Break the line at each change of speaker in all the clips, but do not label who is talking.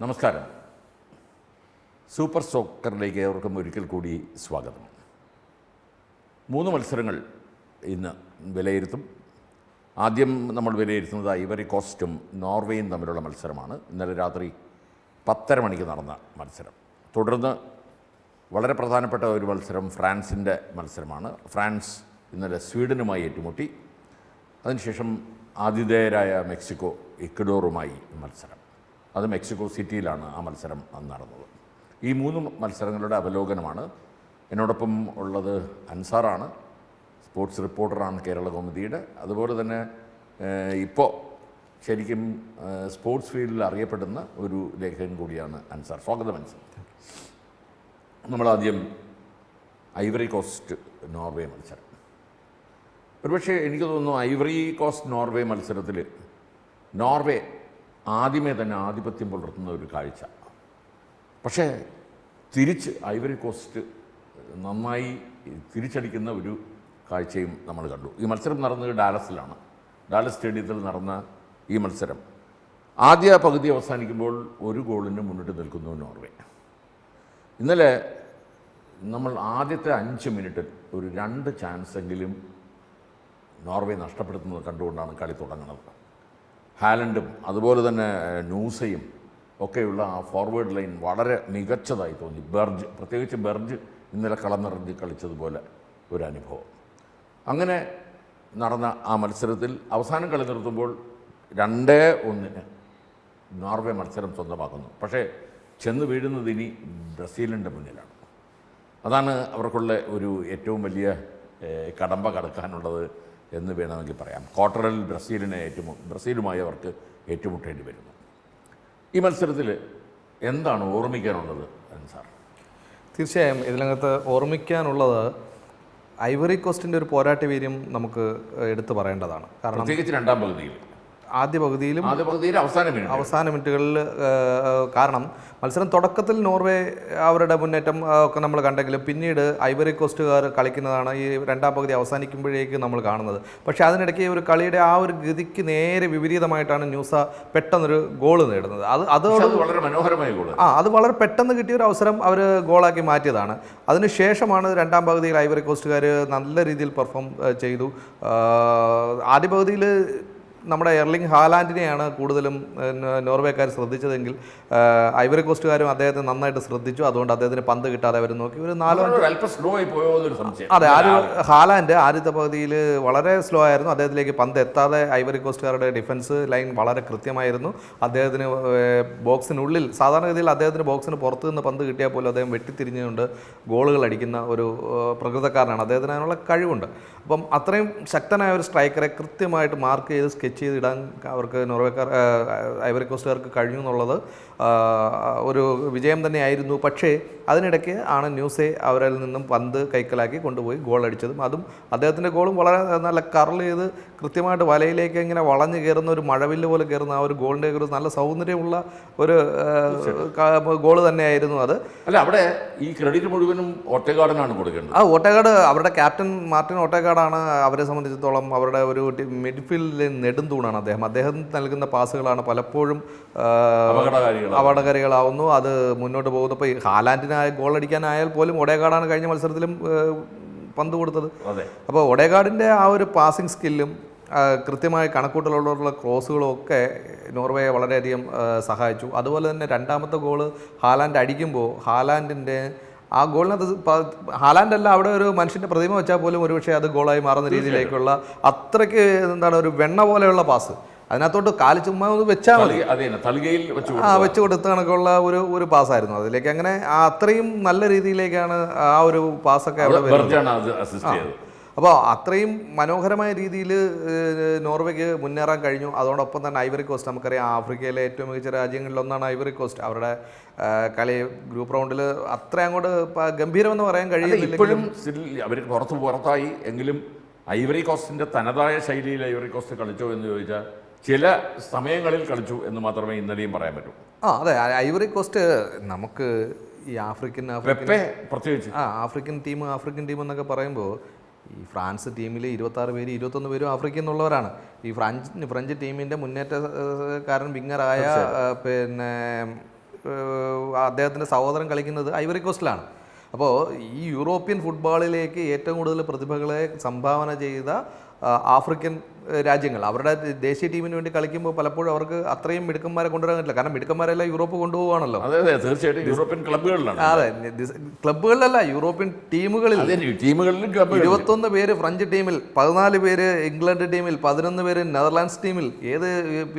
നമസ്കാരം. സൂപ്പർ സോക്കറിലേക്ക് ഏവർക്കും ഒരിക്കൽ കൂടി സ്വാഗതം. 3 മത്സരങ്ങൾ ഇന്ന് വിലയിരുത്തും. ആദ്യം നമ്മൾ വിലയിരുത്തുന്നത് ഐവറി കോസ്റ്റും നോർവേയും തമ്മിലുള്ള മത്സരമാണ്. ഇന്നലെ രാത്രി 10:30 മണിക്ക് നടന്ന മത്സരം. തുടർന്ന് വളരെ പ്രധാനപ്പെട്ട ഒരു മത്സരം ഫ്രാൻസിൻ്റെ മത്സരമാണ്. ഫ്രാൻസ് ഇന്നലെ സ്വീഡനുമായി ഏറ്റുമുട്ടി. അതിനുശേഷം ആതിഥേയരായ മെക്സിക്കോ ഇക്വഡോറുമായി മത്സരം. അത് മെക്സിക്കോ സിറ്റിയിലാണ് ആ മത്സരം നടന്നത്. ഈ 3 മത്സരങ്ങളുടെ അവലോകനമാണ്. എന്നോടൊപ്പം ഉള്ളത് അൻസാറാണ്, സ്പോർട്സ് റിപ്പോർട്ടറാണ് കേരള കൗമുദിയുടെ. അതുപോലെ തന്നെ ഇപ്പോൾ ശരിക്കും സ്പോർട്സ് ഫീൽഡിൽ അറിയപ്പെടുന്ന ഒരു ലേഖകൻ കൂടിയാണ് അൻസാർ. സ്വാഗതം അൻസാർ. നമ്മളാദ്യം ഐവറി കോസ്റ്റ് നോർവേ മത്സരം. ഒരുപക്ഷെ എനിക്ക് തോന്നുന്നു ഐവറി കോസ്റ്റ് നോർവേ മത്സരത്തിൽ നോർവേ ആദ്യമേ തന്നെ ആധിപത്യം പുലർത്തുന്ന ഒരു കാഴ്ച. പക്ഷേ തിരിച്ച് ഐവറി കോസ്റ്റ് നന്നായി തിരിച്ചടിക്കുന്ന ഒരു കാഴ്ചയും നമ്മൾ കണ്ടു. ഈ മത്സരം നടന്നത് ഡാലസിലാണ്. ഡാലസ് സ്റ്റേഡിയത്തിൽ നടന്ന ഈ മത്സരം ആദ്യ പകുതി അവസാനിക്കുമ്പോൾ 1 ഗോളിന് മുന്നിട്ട് നിൽക്കുന്നു നോർവേ. ഇന്നലെ നമ്മൾ ആദ്യത്തെ 5 മിനിറ്റിൽ ഒരു 2 ചാൻസെങ്കിലും നോർവേ നഷ്ടപ്പെടുത്തുന്നത് കണ്ടുകൊണ്ടാണ് കളി തുടങ്ങുന്നത്. ഹാലൻഡും അതുപോലെ തന്നെ ന്യൂസയും ഒക്കെയുള്ള ആ ഫോർവേഡ് ലൈൻ വളരെ മികച്ചതായി തോന്നി. പ്രത്യേകിച്ച് ബെർജ് ഇന്നലെ കളം നിറഞ്ഞ് കളിച്ചതുപോലെ ഒരു അനുഭവം. അങ്ങനെ നടന്ന ആ മത്സരത്തിൽ അവസാനം കളി നിർത്തുമ്പോൾ 2-1 നോർവേ മത്സരം സ്വന്തമാക്കുന്നു. പക്ഷേ ചെന്ന് വീഴുന്നത് ഇനി ബ്രസീലിൻ്റെ മുന്നിലാണ്. അതാണ് അവർക്കുള്ള ഒരു ഏറ്റവും വലിയ കടമ്പ കടക്കാനുള്ളത് എന്ന് വേണമെങ്കിൽ പറയാം. ക്വാർട്ടറിൽ ബ്രസീലുമായി അവർക്ക് ഏറ്റുമുട്ടേണ്ടി വരുന്നു. ഈ മത്സരത്തിൽ എന്താണ് ഓർമ്മിക്കാനുള്ളത് അൻസാർ?
തീർച്ചയായും ഇതിനകത്ത് ഓർമ്മിക്കാനുള്ളത് ഐവറി കോസ്റ്റിൻ്റെ ഒരു പോരാട്ട വീര്യം നമുക്ക് എടുത്തു പറയേണ്ടതാണ്. കാരണം
പ്രത്യേകിച്ച് രണ്ടാം പകുതിയിൽ,
ആദ്യ പകുതിയിലും അവസാന മിനിറ്റുകളിൽ. കാരണം മത്സരം തുടക്കത്തിൽ നോർവേ അവരുടെ മുന്നേറ്റം ഒക്കെ നമ്മൾ കണ്ടെങ്കിലും പിന്നീട് ഐവറി കോസ്റ്റുകാർ കളിക്കുന്നതാണ് ഈ രണ്ടാം പകുതി അവസാനിക്കുമ്പോഴേക്ക് നമ്മൾ കാണുന്നത്. പക്ഷേ അതിനിടയ്ക്ക് ഒരു കളിയുടെ ആ ഒരു ഗതിക്ക് നേരെ വിപരീതമായിട്ടാണ് ന്യൂസ പെട്ടെന്നൊരു ഗോൾ നേടുന്നത്. അത്
വളരെ മനോഹരമായ ഗോൾ.
അത് വളരെ പെട്ടെന്ന് കിട്ടിയൊരു അവസരം അവർ ഗോളാക്കി മാറ്റിയതാണ്. അതിനുശേഷമാണ് രണ്ടാം പകുതിയിൽ ഐവറി കോസ്റ്റുകാർ നല്ല രീതിയിൽ പെർഫോം ചെയ്തു. ആദ്യ പകുതിയിൽ നമ്മുടെ എർലിംഗ് ഹാലാൻഡിനെയാണ് കൂടുതലും നോർവേക്കാർ ശ്രദ്ധിച്ചതെങ്കിൽ ഐവറി കോസ്റ്റുകാരും അദ്ദേഹത്തെ നന്നായിട്ട് ശ്രദ്ധിച്ചു. അതുകൊണ്ട് അദ്ദേഹത്തിന് പന്ത് കിട്ടാതെ അവർ നോക്കി. ഒരു 4-5 അതെ, ഹാലാൻഡ് ആദ്യത്തെ പകുതിയിൽ വളരെ സ്ലോ ആയിരുന്നു. അദ്ദേഹത്തിലേക്ക് പന്ത് എത്താതെ ഐവറി കോസ്റ്റുകാരുടെ ഡിഫൻസ് ലൈൻ വളരെ കൃത്യമായിരുന്നു. അദ്ദേഹത്തിന് ബോക്സിനുള്ളിൽ, സാധാരണഗതിയിൽ അദ്ദേഹത്തിന് ബോക്സിന് പുറത്തു നിന്ന് പന്ത് കിട്ടിയാൽ പോലും അദ്ദേഹം വെട്ടിത്തിരിഞ്ഞുകൊണ്ട് ഗോളുകൾ അടിക്കുന്ന ഒരു പ്രകൃതക്കാരനാണ്. അദ്ദേഹത്തിന് അതിനുള്ള കഴിവുണ്ട്. അപ്പം അത്രയും ശക്തനായ ഒരു സ്ട്രൈക്കറെ കൃത്യമായിട്ട് മാർക്ക് ചെയ്ത് സ്കെച്ച് ചെയ്തിടാൻ അവർക്ക് ഐവറി കോസ്റ്റുകാർക്ക് കഴിഞ്ഞു എന്നുള്ളത് ഒരു വിജയം തന്നെയായിരുന്നു. പക്ഷേ അതിനിടയ്ക്ക് ആണ് ന്യൂസെ അവരിൽ നിന്നും പന്ത് കൈക്കലാക്കി കൊണ്ടുപോയി ഗോൾ അടിച്ചതും. അതും അദ്ദേഹത്തിൻ്റെ ഗോളും വളരെ നല്ല കർൾ ചെയ്ത് കൃത്യമായിട്ട് വലയിലേക്ക് ഇങ്ങനെ വളഞ്ഞു കയറുന്ന ഒരു മഴവില്ല് പോലെ കയറുന്ന ആ ഒരു ഗോളിൻ്റെ ഒരു നല്ല സൗന്ദര്യമുള്ള ഒരു ഗോൾ തന്നെയായിരുന്നു അത്.
അല്ല, അവിടെ ഈ ക്രെഡിറ്റ് മുഴുവനും ഓട്ടേഗാർഡിനാണ് കൊടുക്കേണ്ടത്.
ഓട്ടേഗാർഡ്, അവരുടെ ക്യാപ്റ്റൻ മാർട്ടിൻ ഓട്ടേഗാർഡാണ് അവരെ സംബന്ധിച്ചിടത്തോളം അവരുടെ ഒരു മിഡ്ഫീൽഡിലെ നെടുന്തൂണാണ് അദ്ദേഹം. അദ്ദേഹം നൽകുന്ന പാസുകളാണ് പലപ്പോഴും അപകടകാരികളാവുന്നു. അത് മുന്നോട്ട് പോകുന്നു. ഇപ്പോൾ ഹാലാൻഡിനായ ഗോൾ അടിക്കാനായാൽ പോലും ഒഡേഗാർഡാണ് കഴിഞ്ഞ മത്സരത്തിലും പന്ത് കൊടുത്തത്. അപ്പോൾ ഒഡേഗാർഡിൻ്റെ ആ ഒരു പാസിംഗ് സ്കില്ലും കൃത്യമായ കണക്കൂട്ടലോടുള്ള ക്രോസുകളും ഒക്കെ നോർവേയെ വളരെയധികം സഹായിച്ചു. അതുപോലെ തന്നെ രണ്ടാമത്തെ ഗോള് ഹാലാൻഡ് അടിക്കുമ്പോൾ ഹാലാൻഡിൻ്റെ ആ ഗോളിനകത്ത് ഹാലാൻഡല്ല, അവിടെ ഒരു മനുഷ്യൻ്റെ പ്രതിമ വെച്ചാൽ പോലും ഒരുപക്ഷെ അത് ഗോളായി മാറുന്ന രീതിയിലേക്കുള്ള അത്രയ്ക്ക് ഒരു വെണ്ണ പോലെയുള്ള പാസ്. അതിനകത്തോട്ട് കാല് ചുമ്മാ ഒന്ന് വെച്ചാൽ മതി, വെച്ച് കൊടുത്ത കണക്കുള്ള ഒരു പാസ്സായിരുന്നു അതിലേക്ക്. അങ്ങനെ അത്രയും നല്ല രീതിയിലേക്കാണ് ആ ഒരു പാസ്സൊക്കെ അവിടെ വരുന്നത്. അപ്പോൾ അത്രയും മനോഹരമായ രീതിയിൽ നോർവേക്ക് മുന്നേറാൻ കഴിഞ്ഞു. അതോടൊപ്പം തന്നെ ഐവറി കോസ്റ്റ്, നമുക്കറിയാം ആഫ്രിക്കയിലെ ഏറ്റവും മികച്ച രാജ്യങ്ങളിലൊന്നാണ് ഐവറി കോസ്റ്റ്. അവരുടെ കളി ഗ്രൂപ്പ് റൗണ്ടിൽ അത്ര അങ്ങോട്ട് ഗംഭീരമെന്ന് പറയാൻ കഴിയുന്നില്ല.
ഇപ്പോഴും അവർ പുറത്തായി എങ്കിലും ഐവറി കോസ്റ്റിൻ്റെ തനതായ ശൈലിയിൽ ഐവറി കോസ്റ്റ് കളിച്ചോ എന്ന് ചോദിച്ചാൽ ചില സമയങ്ങളിൽ കളിച്ചു എന്ന് മാത്രമേ ഇന്നലെയും പറയാൻ പറ്റൂ.
അതെ, ഐവറി കോസ്റ്റ് നമുക്ക് ഈ ആഫ്രിക്കൻ
പ്രത്യേകിച്ച്
ആഫ്രിക്കൻ ടീം എന്നൊക്കെ പറയുമ്പോൾ ഈ ഫ്രാൻസ് ടീമിൽ 26 പേര് 21 പേരും ആഫ്രിക്കയിൽ നിന്നുള്ളവരാണ്. ഈ ഫ്രഞ്ച് ടീമിൻ്റെ മുന്നേറ്റക്കാരൻ വിങ്ങറായ പിന്നെ അദ്ദേഹത്തിൻ്റെ സഹോദരൻ കളിക്കുന്നത് ഐവറി കോസ്റ്റിലാണ്. അപ്പോൾ ഈ യൂറോപ്യൻ ഫുട്ബോളിലേക്ക് ഏറ്റവും കൂടുതൽ പ്രതിഭകളെ സംഭാവന ചെയ്ത ആഫ്രിക്കൻ രാജ്യങ്ങൾ അവരുടെ ദേശീയ ടീമിന് വേണ്ടി കളിക്കുമ്പോൾ പലപ്പോഴും അവർക്ക് അത്രയും മിടുക്കന്മാരെ കൊണ്ടുവരാൻ പറ്റില്ല. കാരണം മിടുക്കന്മാരെല്ലാം യൂറോപ്പ് കൊണ്ടുപോകുകയാണല്ലോ.
അതെ തീർച്ചയായിട്ടും യൂറോപ്യൻ ക്ലബ്ബുകളിലാണ്.
അതെ, ക്ലബ്ബുകളിലല്ല, യൂറോപ്യൻ ടീമുകളിൽ. 21 പേര് ഫ്രഞ്ച് ടീമിൽ, 14 പേര് ഇംഗ്ലണ്ട് ടീമിൽ, 11 പേര് നെതർലാൻഡ്സ് ടീമിൽ. ഏത്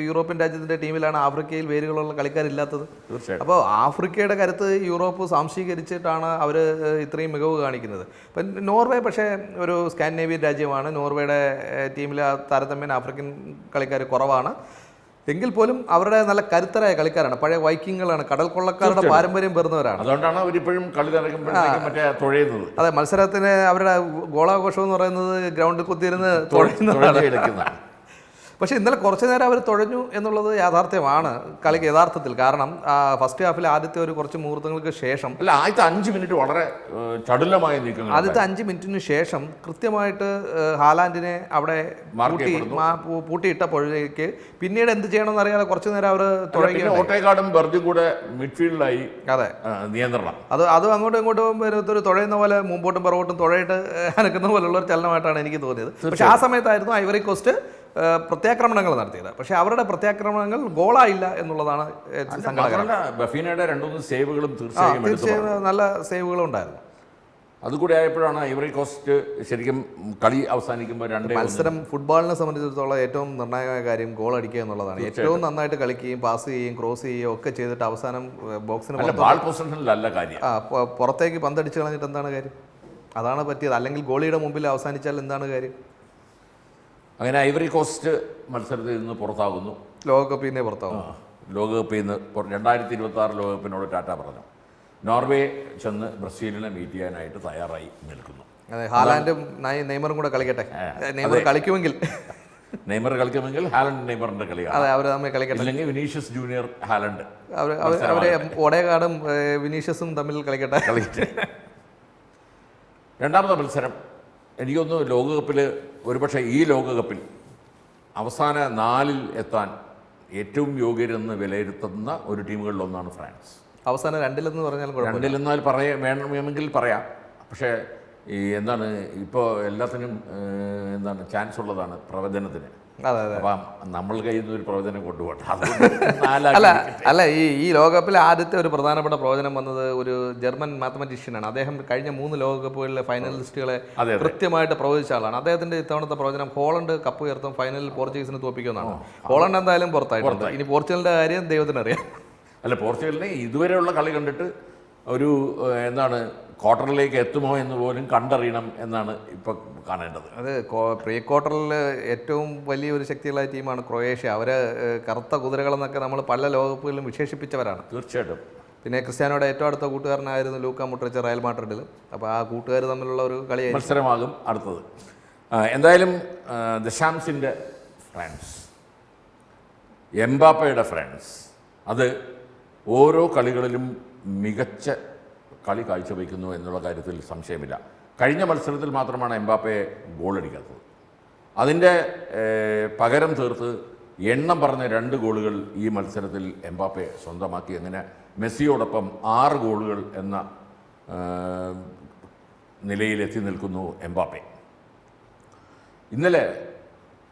യൂറോപ്യൻ രാജ്യത്തിൻ്റെ ടീമിലാണ് ആഫ്രിക്കയിൽ വേരുകളുള്ള കളിക്കാരില്ലാത്തത്?
തീർച്ചയായിട്ടും.
അപ്പോൾ ആഫ്രിക്കയുടെ കരുത്ത് യൂറോപ്പ് സ്വാംശീകരിച്ചിട്ടാണ് അവർ ഇത്രയും മികവ് കാണിക്കുന്നത്. ഇപ്പം നോർവേ പക്ഷേ ഒരു സ്കാൻഡിനേവിയൻ രാജ്യമാണ്. നോർവേയുടെ ടീമിൽ താരതമ്യേന ആഫ്രിക്കൻ കളിക്കാർ കുറവാണ്. എങ്കിൽ പോലും അവരുടെ നല്ല കരുത്തരായ കളിക്കാരാണ്. പഴയ വൈക്കിങ്ങുകളാണ്, കടൽ കൊള്ളക്കാരുടെ പാരമ്പര്യം പേർന്നവരാണ്.
അതുകൊണ്ടാണ് അവരിപ്പോഴും കളി നടക്കുമ്പോഴത്തേക്കും മറ്റേ തുഴയുന്നത്.
അതെ, മത്സരത്തിന് അവരുടെ ഗോളാഘോഷം എന്ന് പറയുന്നത് ഗ്രൗണ്ടിൽ കുത്തിയിരുന്ന് തുഴയുന്നതാണ്. പക്ഷേ ഇന്നലെ കുറച്ച് നേരം അവർ തുഴഞ്ഞു എന്നുള്ളത് യാഥാർത്ഥ്യമാണ് കളിക്ക് യഥാർത്ഥത്തിൽ. കാരണം ഫസ്റ്റ് ഹാഫിൽ ആദ്യത്തെ ഒരു കുറച്ച് മുഹൂർത്തങ്ങൾക്ക് ശേഷം,
അല്ല, ആദ്യത്തെ 5 മിനിറ്റ് വളരെ ചടുലമായ നീക്കങ്ങൾ.
ആദ്യത്തെ 5 മിനിറ്റിന് ശേഷം കൃത്യമായിട്ട് ഹാലാൻഡിനെ അവിടെ പൂട്ടിയിട്ടപ്പോഴേക്ക് പിന്നീട് എന്ത് ചെയ്യണമെന്ന് അറിയാതെ കുറച്ച് നേരം അവർ തുഴയുകയാണ്.
ഓട്ടേക്കാടും ബെർജും കൂടെ മിഡ്ഫീൽഡിലായി.
അതെ,
നിയന്ത്രണം.
അത് അങ്ങോട്ടും ഇങ്ങോട്ടും ഒരു തുഴയുന്ന പോലെ മുമ്പോട്ടും പുറകോട്ടും തുഴയിട്ട് അനക്കുന്ന പോലുള്ള ഒരു ചലനമായിട്ടാണ് എനിക്ക് തോന്നിയത്. പക്ഷേ ആ സമയത്തായിരുന്നു ഐവറി കോസ്റ്റ് പ്രത്യാക്രമണങ്ങൾ നടത്തിയത്. പക്ഷേ അവരുടെ പ്രത്യാക്രമണങ്ങൾ ഗോളായില്ല എന്നുള്ളതാണ് സങ്കടകരം.
ബഫീനയുടെ 2-3 സേവുകളും തീർച്ചയായും
നല്ല സേവുകളും ഉണ്ടായിരുന്നു.
അതുകൂടി ആയപ്പോഴാണ് ഐവറി കോസ്റ്റ് ശരിക്കും കളി അവസാനിക്കുമ്പോൾ
മത്സരം ഫുട്ബോളിനെ സംബന്ധിച്ചിടത്തോളം ഏറ്റവും നിർണായകമായ കാര്യം ഗോൾ അടിക്കുക എന്നുള്ളതാണ്. ഏറ്റവും നന്നായിട്ട് കളിക്കുകയും പാസ് ചെയ്യുകയും ക്രോസ് ചെയ്യുകയും ഒക്കെ ചെയ്തിട്ട് അവസാനം ബോക്സിന് പുറത്തേക്ക് പന്തടിച്ച് കളഞ്ഞിട്ട് എന്താണ് കാര്യം? അതാണ് പറ്റിയത്. അല്ലെങ്കിൽ ഗോളിയുടെ മുമ്പിൽ അവസാനിച്ചാൽ എന്താണ് കാര്യം?
അങ്ങനെ ഐവറി കോസ്റ്റ് മത്സരത്തിൽ നിന്ന് പുറത്താകുന്നു.
ലോകകപ്പിൽ നിന്ന് പുറത്താകുന്നു.
ലോകകപ്പിൽ നിന്ന് 2026 ലോകകപ്പിനോട് ടാറ്റ പറഞ്ഞു. നോർവേ ചെന്ന് ബ്രസീലിനെ മീറ്റ് ചെയ്യാനായിട്ട് തയ്യാറായി നിൽക്കുന്നു.
അതെ, ഹാലാൻഡും നെയ്മറും കൂടെ കളിക്കട്ടെ. നെയ്മർ കളിക്കുമെങ്കിൽ
ഹാലൻഡ് നെയ്മറിന്റെ കളിയാണ്.
അതെ, അവർ തമ്മിൽ കളിക്കട്ടെ.
അല്ലെങ്കിൽ വിനീഷ്യസ് ജൂനിയർ ഹാലൻഡ്,
അവരെ ഒഡേഗാർഡും വിനീഷ്യസും തമ്മിൽ കളിക്കട്ടെ.
രണ്ടാമത്തെ മത്സരം എനിക്കൊന്ന് ലോകകപ്പിൽ, ഒരുപക്ഷെ ഈ ലോകകപ്പിൽ അവസാന 4-ൽ എത്താൻ ഏറ്റവും യോഗ്യരെന്ന് വിലയിരുത്തുന്ന ഒരു ടീമുകളിലൊന്നാണ് ഫ്രാൻസ്.
അവസാനം 2-ലെന്ന് പറഞ്ഞാൽ
2-ലെന്നാൽ വേണമെങ്കിൽ പറയാം. പക്ഷേ ഈ എന്താണ് ഇപ്പോൾ എല്ലാത്തിനും ചാൻസ് ഉള്ളതാണ് പ്രവചനത്തിന്. അപ്പം നമ്മൾ കയ്യിൽ നിന്ന് ഒരു പ്രവചനം കൊണ്ടുപോകട്ടെ.
അല്ല, ഈ ലോകകപ്പിൽ ആദ്യത്തെ ഒരു പ്രധാനപ്പെട്ട പ്രവചനം വന്നത് ഒരു ജർമ്മൻ മാത്തമാറ്റീഷ്യനാണ്. അദ്ദേഹം കഴിഞ്ഞ 3 ലോകകപ്പുകളിലെ ഫൈനലിസ്റ്റുകളെ കൃത്യമായിട്ട് പ്രവചിച്ച ആളാണ്. അദ്ദേഹത്തിന്റെ ഇത്തവണത്തെ പ്രവചനം ഹോളണ്ട് കപ്പ് ഉയർത്തും, ഫൈനലിൽ പോർച്ചുഗീസിനെ തോൽപ്പിക്കുമെന്നാണ്. ഹോളണ്ട് എന്തായാലും പുറത്തായിട്ടുണ്ട്. ഇനി പോർച്ചുഗലിന്റെ കാര്യം ദൈവത്തിനറിയാം.
അല്ല, പോർച്ചുഗലിനെ ഇതുവരെയുള്ള കളി കണ്ടിട്ട് ഒരു ക്വാർട്ടറിലേക്ക് എത്തുമോ എന്ന് പോലും കണ്ടറിയണം എന്നാണ് ഇപ്പോൾ കാണേണ്ടത്.
അത് പ്രീ ക്വാർട്ടറിൽ ഏറ്റവും വലിയൊരു ശക്തിയുള്ള ടീമാണ് ക്രൊയേഷ്യ. അവരെ കറുത്ത കുതിരകളെന്നൊക്കെ നമ്മൾ പല ലോകകപ്പുകളിലും വിശേഷിപ്പിച്ചവരാണ്.
തീർച്ചയായിട്ടും.
പിന്നെ ക്രിസ്ത്യാനോയുടെ ഏറ്റവും അടുത്ത കൂട്ടുകാരനായിരുന്നു ലൂക്ക മോഡ്രിച്ച് റയൽ മാഡ്രിഡിൽ. അപ്പോൾ ആ കൂട്ടുകാർ തമ്മിലുള്ള ഒരു
മത്സരമാകും അടുത്തത്. എന്തായാലും ദശാംസിൻ്റെ ഫ്രാൻസ്, എംബാപ്പയുടെ ഫ്രാൻസ്, അത് ഓരോ കളികളിലും മികച്ച കളി കാഴ്ചവെക്കുന്നു എന്നുള്ള കാര്യത്തിൽ സംശയമില്ല. കഴിഞ്ഞ മത്സരത്തിൽ മാത്രമാണ് എംബാപ്പയെ ഗോളടിക്കാത്തത്. അതിൻ്റെ പകരം തീർത്ത് എണ്ണം പറഞ്ഞ 2 ഗോളുകൾ ഈ മത്സരത്തിൽ എംബാപ്പെ സ്വന്തമാക്കി. അങ്ങനെ മെസ്സിയോടൊപ്പം 6 ഗോളുകൾ എന്ന നിലയിലെത്തി നിൽക്കുന്നു എംബാപ്പെ. ഇന്നലെ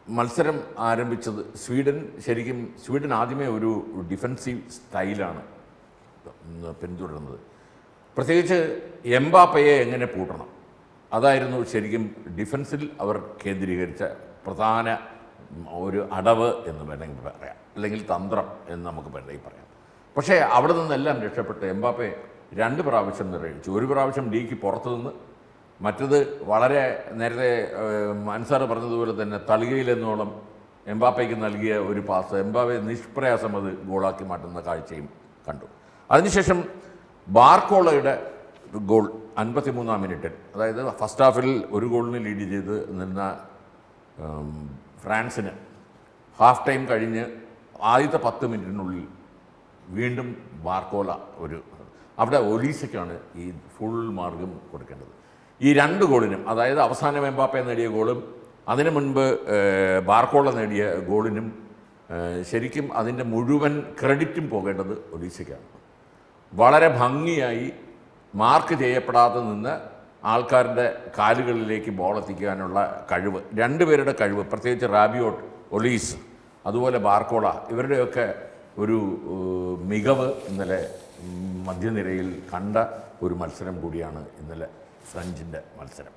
മത്സരം ആരംഭിച്ചത് സ്വീഡൻ ആദ്യമേ ഒരു ഡിഫൻസീവ് സ്റ്റൈലാണ് പിന്തുടരുന്നത്. പ്രത്യേകിച്ച് എംബാപ്പയെ എങ്ങനെ പൂട്ടണം, അതായിരുന്നു ശരിക്കും ഡിഫൻസിൽ അവർ കേന്ദ്രീകരിച്ച പ്രധാന ഒരു അടവ് എന്ന് വേണമെങ്കിൽ പറയാം, അല്ലെങ്കിൽ തന്ത്രം എന്ന് നമുക്ക് വേണമെങ്കിൽ പറയാം. പക്ഷേ അവിടെ നിന്നെല്ലാം രക്ഷപ്പെട്ട് എംബാപ്പെ 2 പ്രാവശ്യം നിർവഹിച്ചു. ഒരു പ്രാവശ്യം ഡിക്ക് പുറത്തു നിന്ന്, മറ്റത് വളരെ നേരത്തെ അൻസാർ പറഞ്ഞതുപോലെ തന്നെ തളികയിലെന്നോളം എംബാപ്പയ്ക്ക് നൽകിയ ഒരു പാസ് എംബാപ്പെ നിഷ്പ്രയാസം അത് ഗോളാക്കി മാറ്റുന്ന കാഴ്ചയും കണ്ടു. അതിനുശേഷം ബാർക്കോളയുടെ ഗോൾ 53-ാം മിനിറ്റിൽ, അതായത് ഫസ്റ്റ് ഹാഫിൽ 1 ഗോളിന് ലീഡ് ചെയ്ത് നിന്ന ഫ്രാൻസിന് ഹാഫ് ടൈം കഴിഞ്ഞ് ആദ്യത്തെ 10 മിനിറ്റിനുള്ളിൽ വീണ്ടും ബാർക്കോല അവിടെ ഒലീസയ്ക്കാണ് ഈ ഫുൾ മാർഗം കൊടുക്കേണ്ടത്. ഈ 2 ഗോളിനും, അതായത് അവസാനം എംബാപ്പെ നേടിയ ഗോളും അതിനു മുൻപ് ബാർക്കോള നേടിയ ഗോളിനും ശരിക്കും അതിൻ്റെ മുഴുവൻ ക്രെഡിറ്റും പോകേണ്ടത് ഒലീസയ്ക്കാണ്. വളരെ ഭംഗിയായി മാർക്ക് ചെയ്യപ്പെടാതെ നിന്ന് ആൾക്കാരുടെ കാലുകളിലേക്ക് ബോൾ എത്തിക്കാനുള്ള കഴിവ്, രണ്ടുപേരുടെ കഴിവ്, പ്രത്യേകിച്ച് റാബിയോട്ട്, ഒലീസ്, അതുപോലെ ബാർക്കോള, ഇവരുടെയൊക്കെ ഒരു മികവ് ഇന്നലെ മധ്യനിരയിൽ കണ്ട ഒരു മത്സരം കൂടിയാണ് ഇന്നലെ ഫ്രഞ്ചിൻ്റെ മത്സരം.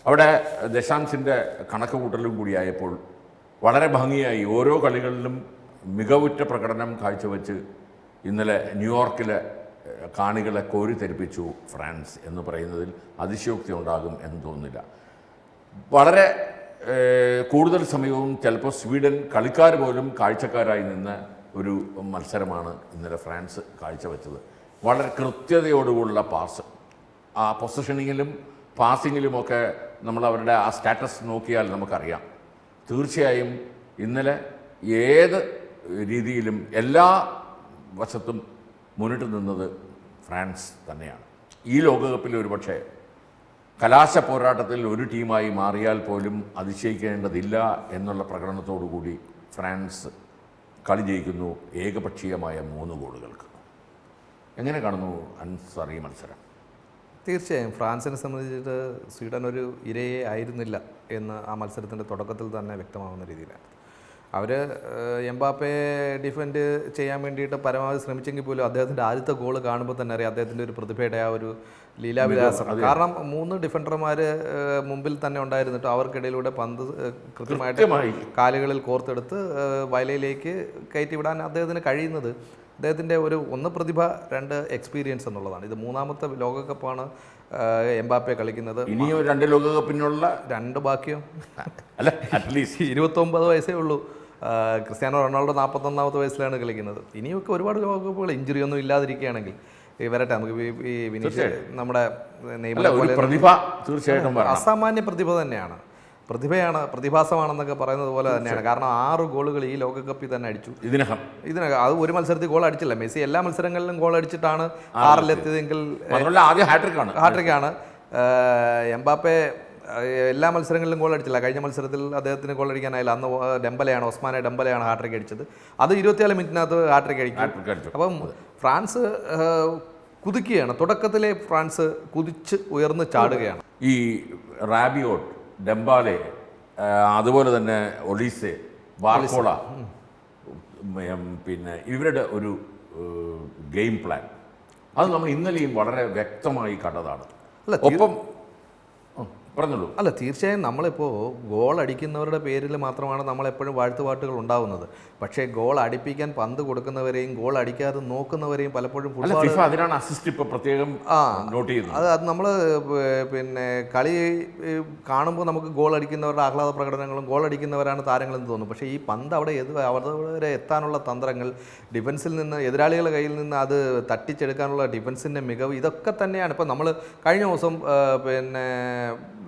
അവിടെ ദശാംശിൻ്റെ കണക്ക് കൂട്ടലും കൂടിയായപ്പോൾ വളരെ ഭംഗിയായി ഓരോ കളികളിലും മികവുറ്റ പ്രകടനം കാഴ്ചവെച്ച് ഇന്നലെ ന്യൂയോർക്കിലെ കാണികളെ കോരിത്തെരിപ്പിച്ചു ഫ്രാൻസ് എന്ന് പറയുന്നതിൽ അതിശയോക്തി ഉണ്ടാകും എന്ന് തോന്നുന്നില്ല. വളരെ കൂടുതൽ സമയവും ചിലപ്പോൾ സ്വീഡൻ കളിക്കാർ പോലും കാഴ്ചക്കാരായി നിന്ന ഒരു മത്സരമാണ് ഇന്നലെ ഫ്രാൻസ് കാഴ്ചവെച്ചത്. വളരെ കൃത്യതയോടുകൂടിയുള്ള പാസ്, ആ പൊസിഷനിങ്ങിലും പാസിങ്ങിലുമൊക്കെ നമ്മൾ അവരുടെ ആ സ്റ്റാറ്റസ് നോക്കിയാൽ നമുക്കറിയാം. തീർച്ചയായും ഇന്നലെ ഏത് രീതിയിലും എല്ലാ വശത്തും മുന്നിട്ട് നിന്നത് ഫ്രാൻസ് തന്നെയാണ്. ഈ ലോകകപ്പിൽ ഒരുപക്ഷെ കലാശ പോരാട്ടത്തിൽ ഒരു ടീമായി മാറിയാൽ പോലും അതിശയിക്കേണ്ടതില്ല എന്നുള്ള പ്രകടനത്തോടു കൂടി ഫ്രാൻസ് കളി ജയിക്കുന്നു ഏകപക്ഷീയമായ 3 ഗോളുകൾക്ക്. എങ്ങനെ കാണുന്നു അൻസാർ ഈ മത്സരം?
തീർച്ചയായും ഫ്രാൻസിനെ സംബന്ധിച്ചിട്ട് സ്വീഡൻ ഒരു ഇരയെ ആയിരുന്നില്ല എന്ന് ആ മത്സരത്തിൻ്റെ തുടക്കത്തിൽ തന്നെ വ്യക്തമാകുന്ന രീതിയിലാണ്. അവർ എംബാപ്പയെ ഡിഫെൻഡ് ചെയ്യാൻ വേണ്ടിയിട്ട് പരമാവധി ശ്രമിച്ചെങ്കിൽ പോലും അദ്ദേഹത്തിൻ്റെ ആദ്യത്തെ ഗോൾ കാണുമ്പോൾ തന്നെ അറിയാം അദ്ദേഹത്തിൻ്റെ ഒരു പ്രതിഭയുടെ ആ ഒരു ലീലാവിലാസം. കാരണം 3 ഡിഫൻഡർമാർ മുമ്പിൽ തന്നെ ഉണ്ടായിരുന്നിട്ട് അവർക്കിടയിലൂടെ പന്ത് കൃത്യമായിട്ട് കാലുകളിൽ കോർത്തെടുത്ത് വലയിലേക്ക് കയറ്റിവിടാൻ അദ്ദേഹത്തിന് കഴിയുന്നത് അദ്ദേഹത്തിൻ്റെ ഒന്ന് പ്രതിഭ, 2 എക്സ്പീരിയൻസ് എന്നുള്ളതാണ്. ഇത് 3ാമത്തെ ലോകകപ്പാണ് എംബാപ്പെ കളിക്കുന്നത്.
ഇനിയും 2 ലോകകപ്പിനുള്ള
2 ബാക്കിയോ
അല്ല, അറ്റ്ലീസ്റ്റ്
29 വയസ്സേ ഉള്ളൂ. ക്രിസ്ത്യാനോ റൊണാൾഡോ 41ാമത്തെ വയസ്സിലാണ് കളിക്കുന്നത്. ഇനിയൊക്കെ ഒരുപാട് ലോകകപ്പുകൾ ഇഞ്ചുറി ഒന്നും ഇല്ലാതിരിക്കുകയാണെങ്കിൽ വരട്ടെ. നമുക്ക് ഈ വിനീഷ്യസ് നമ്മുടെ നെയ്മർ പോലെ
പ്രതിഭ തീർച്ചയായിട്ടും
അസാമാന്യ പ്രതിഭ തന്നെയാണ്, പ്രതിഭയാണ്, പ്രതിഭാസമാണെന്നൊക്കെ പറയുന്നത് പോലെ തന്നെയാണ്. കാരണം 6 ഗോളുകൾ ഈ ലോകകപ്പിൽ തന്നെ അടിച്ചു ഇതിനകം. അത് ഒരു മത്സരത്തിൽ ഗോൾ അടിച്ചില്ല. മെസ്സി എല്ലാ മത്സരങ്ങളിലും ഗോൾ അടിച്ചിട്ടാണ് 6-ലെത്തിയതെങ്കിൽ
ആദ്യം ഹാട്രിക്കാണ്.
എംബാപ്പെ എല്ലാ മത്സരങ്ങളിലും ഗോൾ അടിച്ചില്ല. കഴിഞ്ഞ മത്സരത്തിൽ അദ്ദേഹത്തിന് ഗോൾ അടിക്കാനായില്ല. അന്ന് ഒസ്മാനെ ഡെമ്പലയാണ് ഹാട്രിക് അടിച്ചത്. അത് 24 മിനിറ്റിനകത്ത് ഹാട്രിക് അടിക്കും. അപ്പം ഫ്രാൻസ് കുതിക്കുകയാണ്. തുടക്കത്തിലെ ഫ്രാൻസ് കുതിച്ച് ഉയർന്ന് ചാടുകയാണ്.
ഈ റാബിയോട്ട്, ഡെമ്പാലെ, അതുപോലെ തന്നെ ഒലീസെ, ബാർക്കോള, പിന്നെ ഇവരുടെ ഒരു ഗെയിം പ്ലാൻ അത് നമ്മൾ ഇന്നലെയും വളരെ വ്യക്തമായി കണ്ടതാണ്. ഒപ്പം പറഞ്ഞോളൂ.
അല്ല, തീർച്ചയായും നമ്മളിപ്പോൾ ഗോൾ അടിക്കുന്നവരുടെ പേരിൽ മാത്രമാണ് നമ്മളെപ്പോഴും വാഴ്ത്തുപാട്ടുകൾ ഉണ്ടാവുന്നത്. പക്ഷേ ഗോൾ അടിപ്പിക്കാൻ പന്ത് കൊടുക്കുന്നവരെയും ഗോൾ അടിക്കാതെ നോക്കുന്നവരെയും പലപ്പോഴും
അതിനാണ് അസിസ്റ്റ് ഇപ്പോൾ പ്രത്യേകം നോട്ട് ചെയ്യുന്നത്.
അത് നമ്മൾ പിന്നെ കളി കാണുമ്പോൾ നമുക്ക് ഗോൾ അടിക്കുന്നവരുടെ ആഹ്ലാദ പ്രകടനങ്ങളും ഗോൾ അടിക്കുന്നവരാണ് താരങ്ങളെന്ന് തോന്നും. പക്ഷേ ഈ പന്ത് അവിടെ വരെ എത്താനുള്ള തന്ത്രങ്ങൾ, ഡിഫൻസിൽ നിന്ന് എതിരാളികളുടെ കയ്യിൽ നിന്ന് അത് തട്ടിച്ചെടുക്കാനുള്ള ഡിഫൻസിൻ്റെ മികവ്, ഇതൊക്കെ തന്നെയാണ്. ഇപ്പോൾ നമ്മൾ കഴിഞ്ഞ ദിവസം പിന്നെ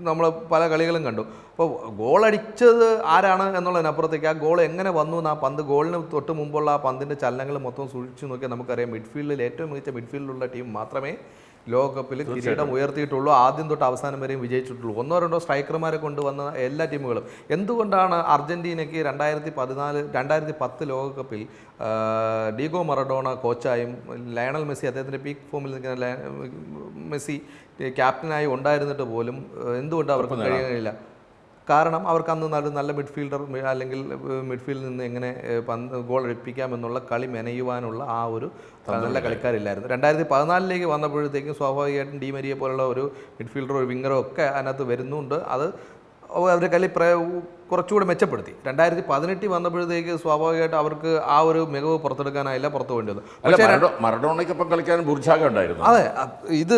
നമ്മൾ പല കളികളും കണ്ടു. അപ്പോൾ ഗോൾ അടിച്ചത് ആരാണ് എന്നുള്ളതിനപ്പുറത്തേക്ക് ആ ഗോൾ എങ്ങനെ വന്നു എന്ന്, ആ പന്ത് ഗോളിന് തൊട്ട് മുമ്പുള്ള ആ പന്തിൻ്റെ ചലനങ്ങൾ മൊത്തം സൂക്ഷിച്ചു നോക്കിയാൽ നമുക്കറിയാം മിഡ്ഫീൽഡിൽ ഏറ്റവും മികച്ച മിഡ്ഫീൽഡിലുള്ള ടീം മാത്രമേ ലോകകപ്പിൽ കിരീടം ഉയർത്തിയിട്ടുള്ളൂ. ആദ്യം തൊട്ട് അവസാനം വരെയും വിജയിച്ചിട്ടുള്ളൂ. 1-2 സ്ട്രൈക്കർമാരെ കൊണ്ടുവന്ന എല്ലാ ടീമുകളും. എന്തുകൊണ്ടാണ് അർജൻറ്റീനയ്ക്ക് 2010 ലോകകപ്പിൽ ഡീഗോ മറഡോണ കോച്ചായും ലയണൽ മെസ്സി അദ്ദേഹത്തിൻ്റെ പീക്ക് ഫോമിൽ നിൽക്കുന്ന മെസ്സി ക്യാപ്റ്റനായി ഉണ്ടായിരുന്നിട്ട് പോലും എന്തുകൊണ്ട് അവർക്ക് കഴിയുന്നില്ല? കാരണം അവർക്ക് അന്ന് നല്ല മിഡ്ഫീൽഡർ അല്ലെങ്കിൽ മിഡ്ഫീൽഡിൽ നിന്ന് എങ്ങനെ ഗോൾ അടിപ്പിക്കാമെന്നുള്ള കളി മെനയുവാനുള്ള ആ ഒരു നല്ല കളിക്കാരില്ലായിരുന്നു. 2014 വന്നപ്പോഴത്തേക്കും സ്വാഭാവികമായിട്ടും ഡി മരിയെ പോലുള്ള ഒരു മിഡ്ഫീൽഡറോ ഒരു വിങ്ങറോ ഒക്കെ അതിനകത്ത് വരുന്നുണ്ട്. അത് അവരുടെ കളി കുറച്ചുകൂടി മെച്ചപ്പെടുത്തി. 2018 വന്നപ്പോഴത്തേക്ക് സ്വാഭാവികമായിട്ട് അവർക്ക് ആ ഒരു മികവ് പുറത്തെടുക്കാനായില്ല, പുറത്തു വേണ്ടി വന്നു.
മറഡോണയ്ക്കൊപ്പം കളിക്കാൻ ബുർജാഗ ഉണ്ടായിരുന്നു.
അതെ, ഇത്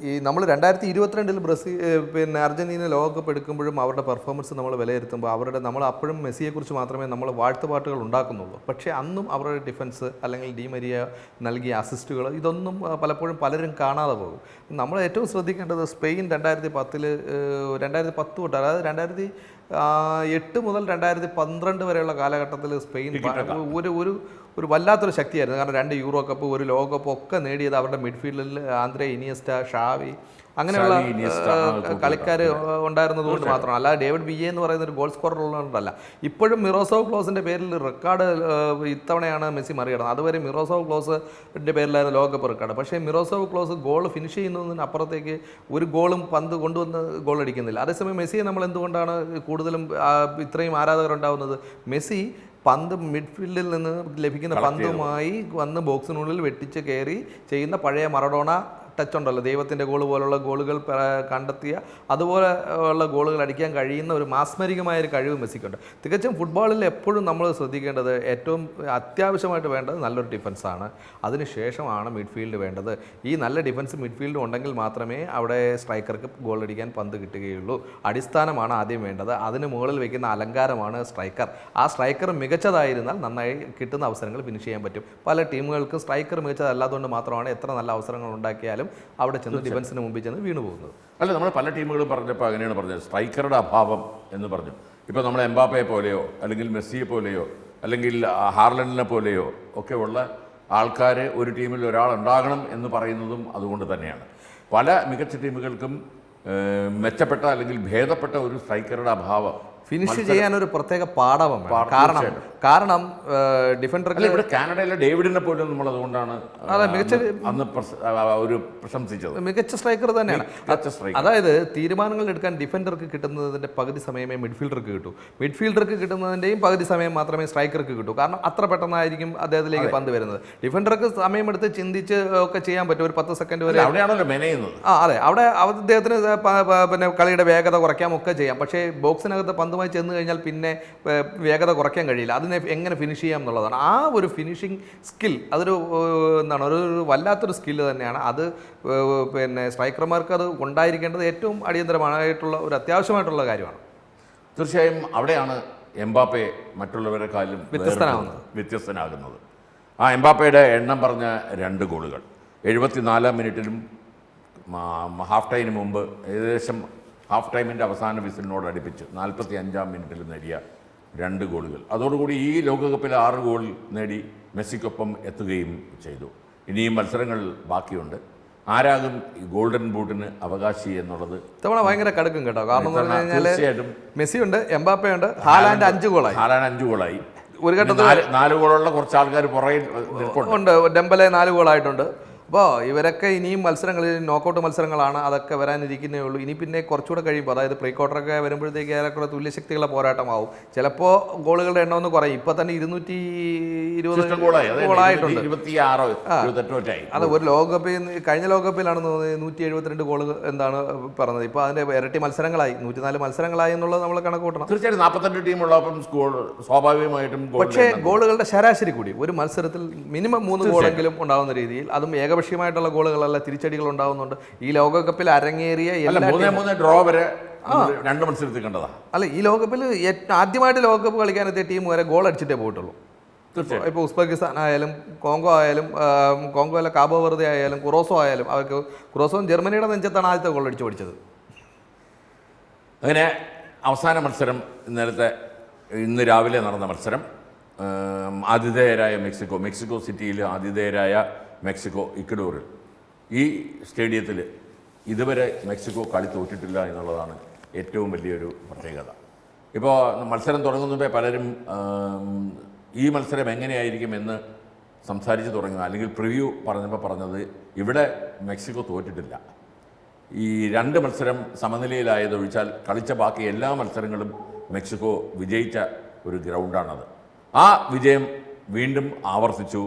ഈ നമ്മൾ 2022 ബ്രസീൽ പിന്നെ അർജന്റീന ലോകകപ്പ് എടുക്കുമ്പോഴും അവരുടെ പെർഫോമൻസ് നമ്മൾ വിലയിരുത്തുമ്പോൾ നമ്മൾ അപ്പോഴും മെസ്സിയെക്കുറിച്ച് മാത്രമേ നമ്മൾ വാഴ്ത്തുപാട്ടുകൾ ഉണ്ടാക്കുന്നുള്ളൂ. പക്ഷേ അന്നും അവരുടെ ഡിഫൻസ് അല്ലെങ്കിൽ ഡി മരിയ നൽകിയ അസിസ്റ്റുകൾ ഇതൊന്നും പലപ്പോഴും പലരും കാണാതെ പോകും. നമ്മൾ ഏറ്റവും ശ്രദ്ധിക്കേണ്ടത് സ്പെയിൻ 2010 തൊട്ട്, അതായത് 2008 മുതൽ 2012 വരെയുള്ള കാലഘട്ടത്തിൽ സ്പെയിൻ ഒരു വല്ലാത്തൊരു ശക്തിയായിരുന്നു. കാരണം 2 യൂറോ കപ്പ്, ഒരു ലോകകപ്പ് ഒക്കെ നേടിയത് അവരുടെ മിഡ്ഫീൽഡിൽ ആന്ദ്രേ ഇനിയസ്റ്റ, ഷാവി, അങ്ങനെയുള്ള
ഷാവി, ഇനിയസ്റ്റ,
കളിക്കാർ ഉണ്ടായിരുന്നത് കൊണ്ട് മാത്രമാണ്. അല്ല ഡേവിഡ് വിയ എന്ന് പറയുന്ന ഒരു ഗോൾ സ്കോറർ ഉള്ളതുകൊണ്ടല്ല. ഇപ്പോഴും മിറോസോവ് ക്ലോസിന്റെ പേരിൽ റെക്കോർഡ് ഇത്തവണയാണ് മെസ്സി മറികടന്നത്. അതുവരെ മിറോസോവ് ക്ലോസിന്റെ പേരിലായിരുന്നു ലോകകപ്പ് റെക്കോർഡ്. പക്ഷേ മിറോസോവ് ക്ലോസ് ഗോൾ ഫിനിഷ് ചെയ്യുന്നതിന് അപ്പുറത്തേക്ക് ഒരു ഗോളും പന്ത് കൊണ്ടുവന്ന് ഗോൾ അടിക്കുന്നില്ല. അതേസമയം മെസ്സിയെ നമ്മൾ എന്തുകൊണ്ടാണ് കൂടുതലും ഇത്രയും ആരാധകരുണ്ടാവുന്നത്? മെസ്സി പന്ത് മിഡ്ഫീൽഡിൽ നിന്ന് ലഭിക്കുന്ന പന്തുമായി വന്ന് ബോക്സിനുള്ളിൽ വെട്ടിച്ച് കയറി ചെയ്യുന്ന പഴയ മറഡോണ ടച്ച് ഉണ്ടല്ലോ, ദൈവത്തിൻ്റെ ഗോൾ പോലുള്ള ഗോളുകൾ കണ്ടെത്തിയ അതുപോലെ ഉള്ള ഗോളുകൾ അടിക്കാൻ കഴിയുന്ന ഒരു മാസ്മരികമായ ഒരു കഴിവ് മെസ്സിക്കുണ്ട്. തികച്ചും ഫുട്ബോളിൽ എപ്പോഴും നമ്മൾ ശ്രദ്ധിക്കേണ്ടത് ഏറ്റവും അത്യാവശ്യമായിട്ട് വേണ്ടത് നല്ലൊരു ഡിഫൻസാണ്. അതിനുശേഷമാണ് മിഡ്ഫീൽഡ് വേണ്ടത്. ഈ നല്ല ഡിഫൻസ് മിഡ്ഫീൽഡ് ഉണ്ടെങ്കിൽ മാത്രമേ അവിടെ സ്ട്രൈക്കർക്ക് ഗോൾ അടിക്കാൻ പന്ത് കിട്ടുകയുള്ളൂ. അടിസ്ഥാനമാണ് ആദ്യം വേണ്ടത്. അതിന് മുകളിൽ വയ്ക്കുന്ന അലങ്കാരമാണ് സ്ട്രൈക്കർ. ആ സ്ട്രൈക്കർ മികച്ചതായിരുന്നാൽ നന്നായി കിട്ടുന്ന അവസരങ്ങൾ ഫിനിഷ് ചെയ്യാൻ പറ്റും. പല ടീമുകൾക്കും സ്ട്രൈക്കർ മികച്ചതല്ലാത്തതുകൊണ്ട് മാത്രമാണ് എത്ര നല്ല അവസരങ്ങൾ ഉണ്ടാക്കിയാലും അവിടെ ചെന്ന് ഡിഫൻസിന് മുമ്പിൽ ചെന്ന് വീണു പോകുന്നത്.
അല്ല, നമ്മൾ പല ടീമുകളും പറഞ്ഞപ്പോൾ അങ്ങനെയാണ് പറഞ്ഞത്, സ്ട്രൈക്കറുടെ അഭാവം എന്ന് പറഞ്ഞു. ഇപ്പോൾ നമ്മൾ എംബാപ്പയെ പോലെയോ അല്ലെങ്കിൽ മെസ്സിയെ പോലെയോ അല്ലെങ്കിൽ ഹാർലൻഡിനെ പോലെയോ ഒക്കെ ഉള്ള ആൾക്കാർ ഒരു ടീമിൽ ഒരാളുണ്ടാകണം എന്ന് പറയുന്നതും അതുകൊണ്ട് തന്നെയാണ്. പല മികച്ച ടീമുകൾക്കും മെച്ചപ്പെട്ട അല്ലെങ്കിൽ ഭേദപ്പെട്ട ഒരു സ്ട്രൈക്കറുടെ അഭാവം
ഫിനിഷ് ചെയ്യാൻ ഒരു പ്രത്യേക പാഠവും കാരണം ഡിഫൻഡർക്ക്
ഇവിടെ കാനഡയിലെ ഡേവിഡിനെ പോലും നമ്മൾ അതുകൊണ്ടാണ് അന്ന് ഒരു പ്രശംസിച്ചത്.
മികച്ച സ്ട്രൈക്കർ തന്നെയാണ്. അതായത് തീരുമാനങ്ങൾ എടുക്കാൻ ഡിഫൻഡർക്ക് കിട്ടുന്നതിന്റെ പകുതി സമയമേ മിഡ്ഫീൽഡർക്ക് കിട്ടൂ. മിഡ്ഫീൽഡർക്ക് കിട്ടുന്നതിന്റെയും പകുതി സമയം മാത്രമേ സ്ട്രൈക്കർക്ക് കിട്ടൂ. കാരണം അത്ര പെട്ടെന്നായിരിക്കും അദ്ദേഹത്തിലേക്ക് പന്ത് വരുന്നത്. ഡിഫൻഡർക്ക് സമയമെടുത്ത് ചിന്തിച്ച് ഒക്കെ ചെയ്യാൻ പറ്റും. ഒരു 10 സെക്കൻഡ് വരെ
അവിടെയാണല്ലോ മെനയുന്നത്.
അതെ, അവിടെ അദ്ദേഹത്തിന് പിന്നെ കളിയുടെ വേഗത കുറയ്ക്കാം ഒക്കെ ചെയ്യാം. പക്ഷേ ബോക്സിനകത്ത് പന്ത് ചെന്ന് കഴിഞ്ഞാൽ പിന്നെ വേഗത കുറയ്ക്കാൻ കഴിയില്ല. അതിനെ എങ്ങനെ ഫിനിഷ് ചെയ്യാം എന്നുള്ളതാണ്. ആ ഒരു ഫിനിഷിംഗ് സ്കിൽ അതൊരു എന്താണ് ഒരു വല്ലാത്തൊരു സ്കില്ല് തന്നെയാണ്. അത് പിന്നെ സ്ട്രൈക്കർമാർക്ക് അത് ഉണ്ടായിരിക്കേണ്ടത് ഏറ്റവും അടിയന്തരമായിട്ടുള്ള ഒരു അത്യാവശ്യമായിട്ടുള്ള കാര്യമാണ്.
തീർച്ചയായും അവിടെയാണ് എംബാപ്പെ മറ്റുള്ളവരെക്കാളും വ്യത്യസ്തനാകുന്നത്. ആ എംബാപ്പയുടെ എണ്ണം പറഞ്ഞ 2 ഗോളുകൾ 74 മിനിറ്റിലും ഹാഫ് ടൈമിന് മുമ്പ് ഏകദേശം ഹാഫ് ടൈമിൻ്റെ അവസാന വിസിലിനോട് അടുപ്പിച്ച് 45-ാം മിനിറ്റിൽ നേടിയ 2 ഗോളുകൾ. അതോടുകൂടി ഈ ലോകകപ്പിൽ 6 ഗോൾ നേടി മെസ്സിക്കൊപ്പം എത്തുകയും ചെയ്തു. ഇനിയും മത്സരങ്ങൾ ബാക്കിയുണ്ട്. ആരാകും ഈ ഗോൾഡൻ ബൂട്ടിന് അവകാശി എന്നുള്ളത്
തവണ ഭയങ്കര കടുക്കും കേട്ടോ. കാരണം തീർച്ചയായിട്ടും മെസ്സിയുണ്ട്, എംബാപ്പയുണ്ട്, ഹാലാൻഡ് 5 ഗോളായി. ഒരു ഘട്ടത്തിൽ
4 ഗോളുള്ള കുറച്ച് ആൾക്കാർ പുറകിൽ
ഉണ്ട്. ഡെമ്പലെ 4 ഗോളായിട്ടുണ്ട്. അപ്പോൾ ഇവരൊക്കെ ഇനിയും മത്സരങ്ങളിൽ നോക്കൗട്ട് മത്സരങ്ങളാണ്, അതൊക്കെ വരാനിരിക്കുന്നേ ഉള്ളൂ. ഇനി പിന്നെ കുറച്ചുകൂടെ കഴിയുമ്പോൾ അതായത് പ്രീ ക്വാർട്ടറൊക്കെ വരുമ്പോഴത്തേക്ക് ഏറെക്കുറെ തുല്യശക്തികളുടെ പോരാട്ടമാവും. ചിലപ്പോൾ ഗോളുകളുടെ എണ്ണം ഒന്ന് കുറയും. ഇപ്പം തന്നെ 220 ഗോളായിട്ടുണ്ട്. അത് ഒരു ലോകകപ്പിൽ കഴിഞ്ഞ ലോകകപ്പിലാണ് 172 ഗോൾ എന്താണ് പറഞ്ഞത്. ഇപ്പോൾ അതിൻ്റെ ഇരട്ടി മത്സരങ്ങളായി, 104 മത്സരങ്ങളായി എന്നുള്ളത് നമ്മൾ കണക്ക് കൂട്ടണം.
തീർച്ചയായും 42 ടീമുള്ളപ്പം സ്വാഭാവികമായിട്ടും
പക്ഷേ ഗോളുകളുടെ ശരാശരി കൂടി ഒരു മത്സരത്തിൽ മിനിമം 3 ഗോളെങ്കിലും ഉണ്ടാകുന്ന രീതിയിൽ, അതും ഏകപക്ഷീയമായിട്ടുള്ള ഗോളുകളല്ല, തിരിച്ചടികൾ ഉണ്ടാകുന്നുണ്ട്. ഈ ലോകകപ്പിൽ അരങ്ങേറിയ
ഡ്രോ വരെ 2 മത്സരത്തിൽ കണ്ടതാ.
അല്ല, ഈ ലോകകപ്പിൽ ആദ്യമായിട്ട് ലോകകപ്പ് കളിക്കാനെത്തിയ ടീം വരെ ഗോൾ അടിച്ചിട്ടേ പോയിട്ടുള്ളൂ. ഇപ്പോൾ ഉസ്ബെക്കിസ്ഥാൻ ആയാലും കോങ്കോ ആയാലും കോങ്കോയിലെ കാബോ വെറുതെ ആയാലും കുറോസോ ആയാലും അവർക്ക് കുറോസോയും ജർമ്മനിയുടെ നെഞ്ചത്താണ് ആദ്യത്തെ ഗോൾ അടിച്ച് പഠിച്ചത്.
അങ്ങനെ അവസാന മത്സരം ഇന്ന് രാവിലെ നടന്ന മത്സരം ആതിഥേയരായ മെക്സിക്കോ സിറ്റിയിൽ ആതിഥേയരായ മെക്സിക്കോ ഇക്വഡോറിൽ. ഈ സ്റ്റേഡിയത്തിൽ ഇതുവരെ മെക്സിക്കോ കളി തോറ്റിട്ടില്ല എന്നുള്ളതാണ് ഏറ്റവും വലിയൊരു പ്രത്യേകത. ഇപ്പോൾ മത്സരം തുടങ്ങുന്നതിൻ്റെ പലരും ഈ മത്സരം എങ്ങനെയായിരിക്കും എന്ന് സംസാരിച്ച് തുടങ്ങുക, അല്ലെങ്കിൽ പ്രിവ്യൂ പറഞ്ഞത് ഇവിടെ മെക്സിക്കോ തോറ്റിട്ടില്ല. ഈ 2 മത്സരം സമനിലയിലായതൊഴിച്ചാൽ കളിച്ച ബാക്കി എല്ലാ മത്സരങ്ങളും മെക്സിക്കോ വിജയിച്ച ഒരു ഗ്രൗണ്ടാണത്. ആ വിജയം വീണ്ടും ആവർത്തിച്ചു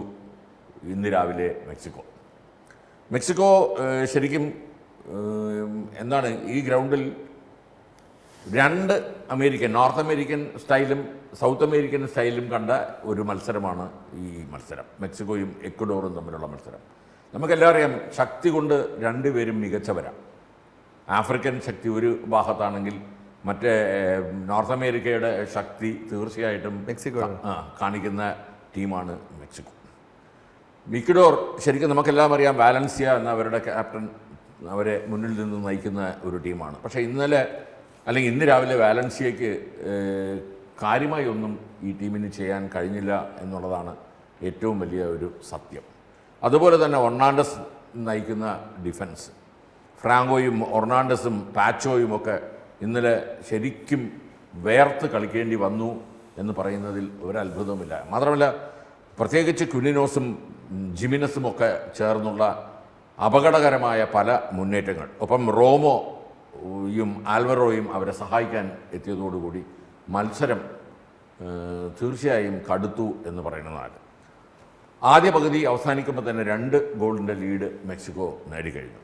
ഇന്ന് രാവിലെ മെക്സിക്കോ ശരിക്കും എന്താണ് ഈ ഗ്രൗണ്ടിൽ 2 നോർത്ത് അമേരിക്കൻ സ്റ്റൈലും സൗത്ത് അമേരിക്കൻ സ്റ്റൈലും കണ്ട ഒരു മത്സരമാണ് ഈ മത്സരം. മെക്സിക്കോയും എക്വഡോറും തമ്മിലുള്ള മത്സരം. നമുക്കെല്ലാം അറിയാം, ശക്തി കൊണ്ട് 2 പേരും മികച്ചവരാണ്. ആഫ്രിക്കൻ ശക്തി ഒരു ഭാഗത്താണെങ്കിൽ മറ്റേ നോർത്ത് അമേരിക്കയുടെ ശക്തി തീർച്ചയായിട്ടും
മെക്സിക്കോ
കാണിക്കുന്ന ടീമാണ് മെക്സിക്കോ. ഇക്വഡോർ ശരിക്കും നമുക്കെല്ലാം അറിയാം, വാലൻസിയ എന്ന അവരുടെ ക്യാപ്റ്റൻ അവരെ മുന്നിൽ നിന്ന് നയിക്കുന്ന ഒരു ടീമാണ്. പക്ഷേ ഇന്ന് രാവിലെ വാലൻസിയയ്ക്ക് കാര്യമായി ഒന്നും ഈ ടീമിന് ചെയ്യാൻ കഴിഞ്ഞില്ല എന്നുള്ളതാണ് ഏറ്റവും വലിയ ഒരു സത്യം. അതുപോലെ തന്നെ ഒർണാണ്ടസ് നയിക്കുന്ന ഡിഫൻസ്, ഫ്രാങ്കോയും ഒർണാണ്ടസും പാച്ചോയും ഒക്കെ ഇന്നലെ ശരിക്കും വേർത്ത് കളിക്കേണ്ടി വന്നു എന്ന് പറയുന്നതിൽ ഒരത്ഭുതവുമില്ല. മാത്രമല്ല പ്രത്യേകിച്ച് ക്വിലിനോസും ജിമിനസും ഒക്കെ ചേർന്നുള്ള അപകടകരമായ പല മുന്നേറ്റങ്ങൾ, ഒപ്പം റോമോയും ആൽവറോയും അവരെ സഹായിക്കാൻ എത്തിയതോടുകൂടി മത്സരം തീർച്ചയായും കടുത്തു എന്ന് പറയുന്നതാണ്. ആദ്യ പകുതി അവസാനിക്കുമ്പോൾ തന്നെ 2 ഗോളിൻ്റെ ലീഡ് മെക്സിക്കോ നേടിക്കഴിഞ്ഞു.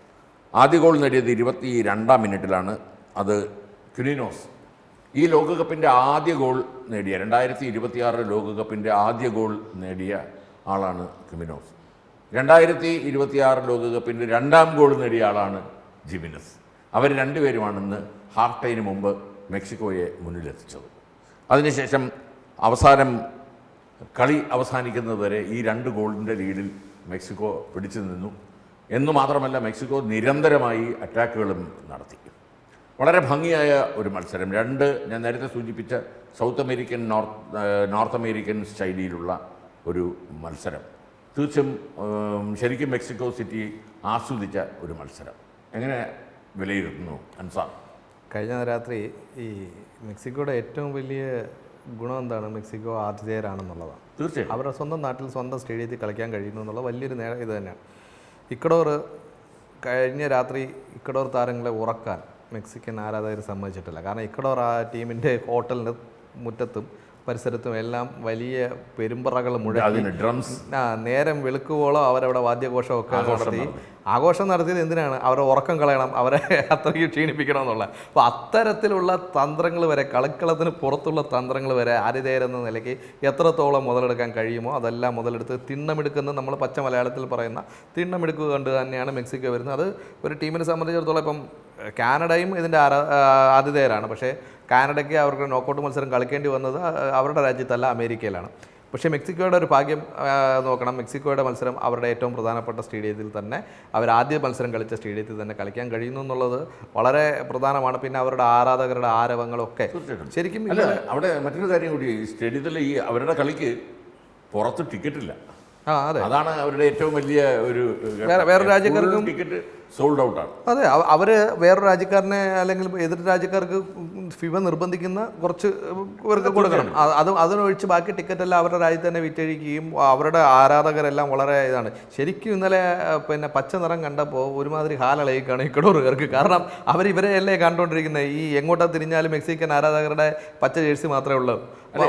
ആദ്യ ഗോൾ നേടിയത് 22-ാം മിനിറ്റിലാണ്. അത് ക്വിലിനോസ് ഈ ലോകകപ്പിൻ്റെ ആദ്യ ഗോൾ നേടിയ 2026 ലോകകപ്പിൻ്റെ ആദ്യ ഗോൾ നേടിയ ആളാണ് ക്വിലിനോസ്. 2026 ലോകകപ്പിൻ്റെ 2ാം ഗോൾ നേടിയ ആളാണ് ജിമിനസ്. അവർ രണ്ടുപേരുമാണെന്ന് ഹാഫ് ടൈമിന് മുമ്പ് മെക്സിക്കോയെ മുന്നിലെത്തിച്ചത്. അതിനുശേഷം അവസാനം കളി അവസാനിക്കുന്നതുവരെ ഈ 2 ഗോളിൻ്റെ ലീഡിൽ മെക്സിക്കോ പിടിച്ചു നിന്നു. എന്നു മാത്രമല്ല മെക്സിക്കോ നിരന്തരമായി അറ്റാക്കുകളും നടത്തി. വളരെ ഭംഗിയായ ഒരു മത്സരം. ഞാൻ നേരത്തെ സൂചിപ്പിച്ച സൗത്ത് അമേരിക്കൻ നോർത്ത് അമേരിക്കൻ ശൈലിയിലുള്ള ഒരു മത്സരം. ശരിക്കും മെക്സിക്കോ സിറ്റി ആസ്വദിച്ച ഒരു മത്സരം. എങ്ങനെ വിലയിരുത്തുന്നു അൻസാർ?
കഴിഞ്ഞ രാത്രി ഈ മെക്സിക്കോയുടെ ഏറ്റവും വലിയ ഗുണം എന്താണ്? മെക്സിക്കോ ആതിഥേയരാണെന്നുള്ളതാണ്.
തീർച്ചയായും
അവരുടെ സ്വന്തം നാട്ടിൽ സ്വന്തം സ്റ്റേഡിയത്തിൽ കളിക്കാൻ കഴിയുന്നു എന്നുള്ള വലിയൊരു ഇത് തന്നെയാണ്. ഇക്വഡോർ കഴിഞ്ഞ രാത്രി ഇക്വഡോർ താരങ്ങളെ ഉറക്കാൻ മെക്സിക്കൻ ആരാധകർ സമ്മതിച്ചിട്ടില്ല. കാരണം ഇക്വഡോർ ആ ടീമിൻ്റെ ഹോട്ടലിൻ്റെ മുറ്റത്തും പരിസരത്തും എല്ലാം വലിയ പെരുമ്പറകൾ മുഴങ്ങി
ഡ്രംസ്
നേരം വെളുക്കുവോളം അവരവിടെ വാദ്യഘോഷമൊക്കെ നടത്തി. ആഘോഷം നടത്തിയത് എന്തിനാണ്? അവരെ ഉറക്കം കളയണം, അവരെ അത്രയ്ക്ക് ക്ഷീണിപ്പിക്കണം എന്നുള്ള. അപ്പോൾ അത്തരത്തിലുള്ള തന്ത്രങ്ങൾ വരെ, കളിക്കളത്തിന് പുറത്തുള്ള തന്ത്രങ്ങൾ വരെ ആതിഥേയരെന്ന നിലയ്ക്ക് എത്രത്തോളം മുതലെടുക്കാൻ കഴിയുമോ അതെല്ലാം മുതലെടുത്ത് തിണ്ണമെടുക്കുന്ന, നമ്മൾ പച്ച മലയാളത്തിൽ പറയുന്ന തിണ്ണമെടുക്കുക കണ്ട് തന്നെയാണ് മെക്സിക്കോ വരുന്നത്. അത് ഒരു ടീമിനെ സംബന്ധിച്ചിടത്തോളം ഇപ്പം കാനഡയും ഇതിൻ്റെ ആതിഥേയരാണ്. പക്ഷേ കാനഡയ്ക്ക് അവർക്ക് നോക്കൗട്ട് മത്സരം കളിക്കേണ്ടി വന്നത് അവരുടെ രാജ്യത്തല്ല, അമേരിക്കയിലാണ്. പക്ഷേ മെക്സിക്കോയുടെ ഒരു ഭാഗ്യം നോക്കണം. മെക്സിക്കോയുടെ മത്സരം അവരുടെ ഏറ്റവും പ്രധാനപ്പെട്ട സ്റ്റേഡിയത്തിൽ തന്നെ, ആദ്യ മത്സരം കളിച്ച സ്റ്റേഡിയത്തിൽ തന്നെ കളിക്കാൻ കഴിയുന്നു എന്നുള്ളത് വളരെ പ്രധാനമാണ്. പിന്നെ അവരുടെ ആരാധകരുടെ ആരവങ്ങളൊക്കെ ശരിക്കും
അവിടെ മറ്റൊരു കാര്യം കൂടി, സ്റ്റേഡിയത്തിൽ ഈ അവരുടെ കളിക്ക് പുറത്ത് ടിക്കറ്റില്ല.
അതെ,
അതാണ് അവരുടെ ഏറ്റവും വലിയ ഒരു
വേറെ രാജ്യക്കാർക്കും
ടിക്കറ്റ് സോൾഡ് ഔട്ടാണ്.
അതെ, അവർ വേറൊരു രാജ്യക്കാരനെ അല്ലെങ്കിൽ എതിർ രാജ്യക്കാർക്ക് ഫിഫ നിർബന്ധിക്കുന്ന കുറച്ച് ഇവർക്ക് കൊടുക്കണം. അതിനൊഴിച്ച് ബാക്കി ടിക്കറ്റെല്ലാം അവരുടെ രാജ്യത്ത് തന്നെ വിറ്റഴിക്കുകയും അവരുടെ ആരാധകരെല്ലാം വളരെ ഇതാണ്. ശരിക്കും ഇന്നലെ പിന്നെ പച്ച നിറം കണ്ടപ്പോൾ ഒരുമാതിരി ഹാലളയിക്കാണ് ഇക്കഡോറുകാർക്ക്. കാരണം ഇവരെ അല്ലേ കണ്ടുകൊണ്ടിരിക്കുന്നത്. ഈ എങ്ങോട്ടാ തിരിഞ്ഞാലും മെക്സിക്കൻ ആരാധകരുടെ പച്ച ജേഴ്സി മാത്രമേ ഉള്ളൂ.